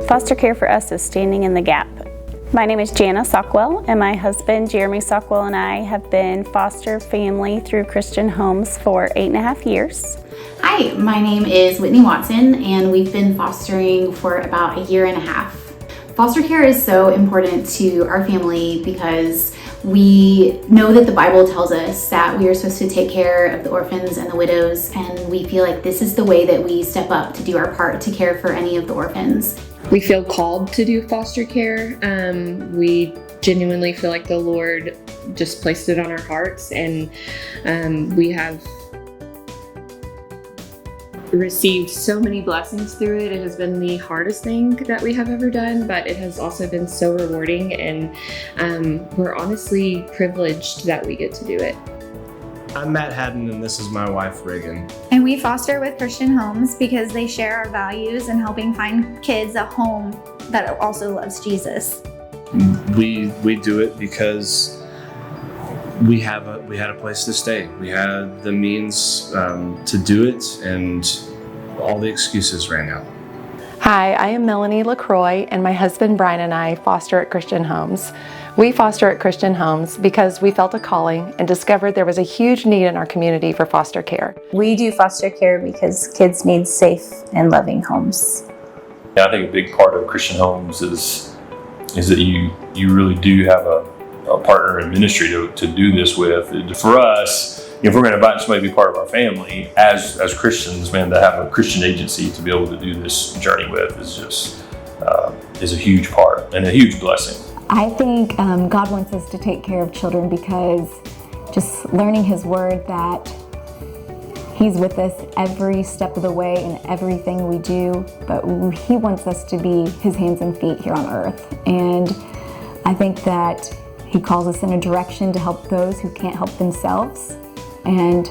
Foster care for us is standing in the gap. My name is Jana Sockwell, and my husband Jeremy Sockwell and I have been foster family through Christian Homes for 8.5 years. Hi, my name is Whitney Watson, and we've been fostering for about 1.5 years. Foster care is so important to our family because we know that the Bible tells us that we are supposed to take care of the orphans and the widows, and we feel like this is the way that we step up to do our part to care for any of the orphans. We feel called to do foster care. We genuinely feel like the Lord just placed it on our hearts, and we have received so many blessings through it. It has been the hardest thing that we have ever done, but it has also been so rewarding, and we're honestly privileged that we get to do it. I'm Matt Haddon, and this is my wife, Reagan. And we foster with Christian Homes because they share our values in helping find kids a home that also loves Jesus. We do it because we had a place to stay. We had the means to do it, and all the excuses ran out. Hi, I am Melanie LaCroix, and my husband Brian and I foster at Christian Homes. We foster at Christian Homes because we felt a calling and discovered there was a huge need in our community for foster care. We do foster care because kids need safe and loving homes. I think a big part of Christian Homes is that you really do have a partner in ministry to do this with. For us, if we're going to invite somebody to be part of our family as Christians, man, to have a Christian agency to be able to do this journey with is just is a huge part and a huge blessing. I think God wants us to take care of children because just learning His Word, that He's with us every step of the way in everything we do, but He wants us to be His hands and feet here on earth. And I think that He calls us in a direction to help those who can't help themselves. And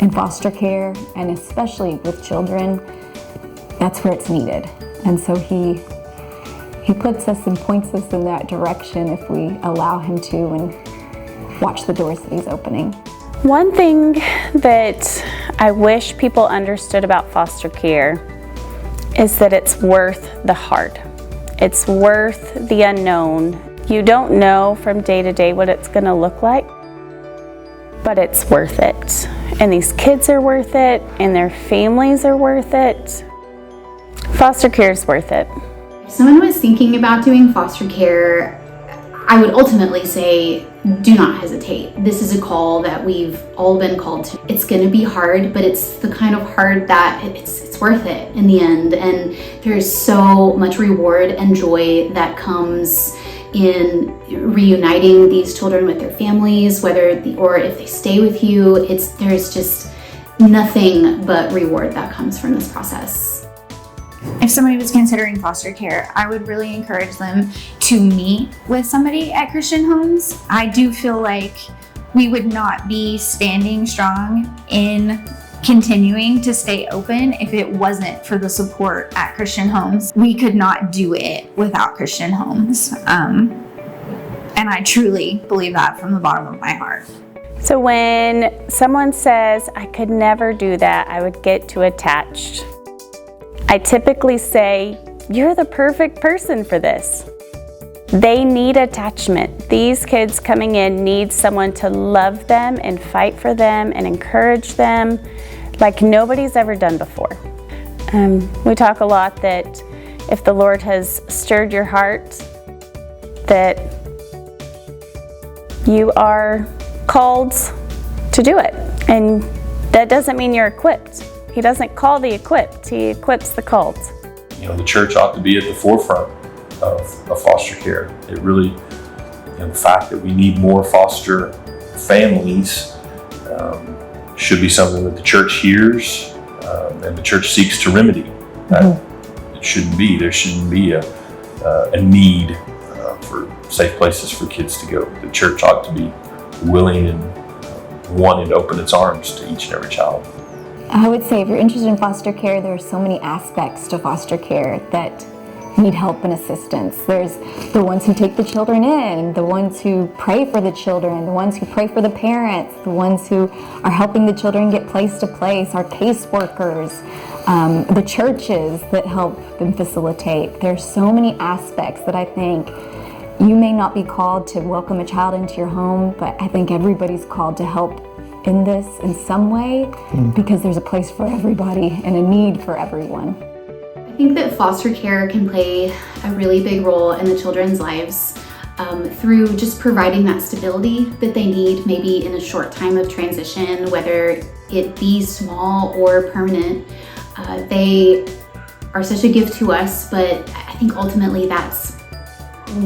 in foster care, and especially with children, that's where it's needed. And so He puts us and points us in that direction if we allow Him to and watch the doors that He's opening. One thing that I wish people understood about foster care is that it's worth the hard. It's worth the unknown. You don't know from day to day what it's going to look like, but it's worth it. And these kids are worth it, and their families are worth it. Foster care is worth it. If someone was thinking about doing foster care, I would ultimately say, do not hesitate. This is a call that we've all been called to. It's going to be hard, but it's the kind of hard that it's worth it in the end. And there's so much reward and joy that comes in reuniting these children with their families, or if they stay with you. There's just nothing but reward that comes from this process. If somebody was considering foster care, I would really encourage them to meet with somebody at Christian Homes. I do feel like we would not be standing strong in continuing to stay open if it wasn't for the support at Christian Homes. We could not do it without Christian Homes. And I truly believe that from the bottom of my heart. So when someone says, I could never do that, I would get too attached, I typically say, you're the perfect person for this. They need attachment. These kids coming in need someone to love them and fight for them and encourage them like nobody's ever done before. We talk a lot that if the Lord has stirred your heart, that you are called to do it. And that doesn't mean you're equipped. He doesn't call the equipped, He equips the called. The church ought to be at the forefront of foster care. It really, the fact that we need more foster families should be something that the church hears and the church seeks to remedy. It shouldn't be. There shouldn't be a need for safe places for kids to go. The church ought to be willing and wanting to open its arms to each and every child. I would say if you're interested in foster care, there are so many aspects to foster care that need help and assistance. There's the ones who take the children in, the ones who pray for the children, the ones who pray for the parents, the ones who are helping the children get place to place, our caseworkers. the churches that help them facilitate. There's so many aspects that I think you may not be called to welcome a child into your home, but I think everybody's called to help in this in some way, because there's a place for everybody and a need for everyone. I think that foster care can play a really big role in the children's lives through just providing that stability that they need, maybe in a short time of transition, whether it be small or permanent. They are such a gift to us, but I think ultimately that's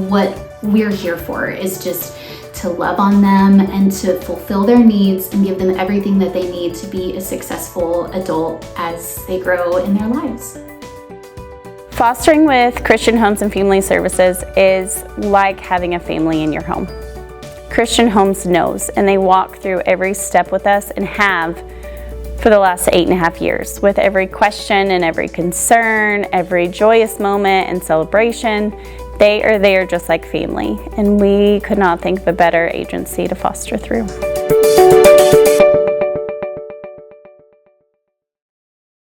what we're here for, is just to love on them and to fulfill their needs and give them everything that they need to be a successful adult as they grow in their lives. Fostering with Christian Homes and Family Services is like having a family in your home. Christian Homes knows, and they walk through every step with us and have for the last 8.5 years, with every question and every concern, every joyous moment and celebration. They are there just like family, and we could not think of a better agency to foster through.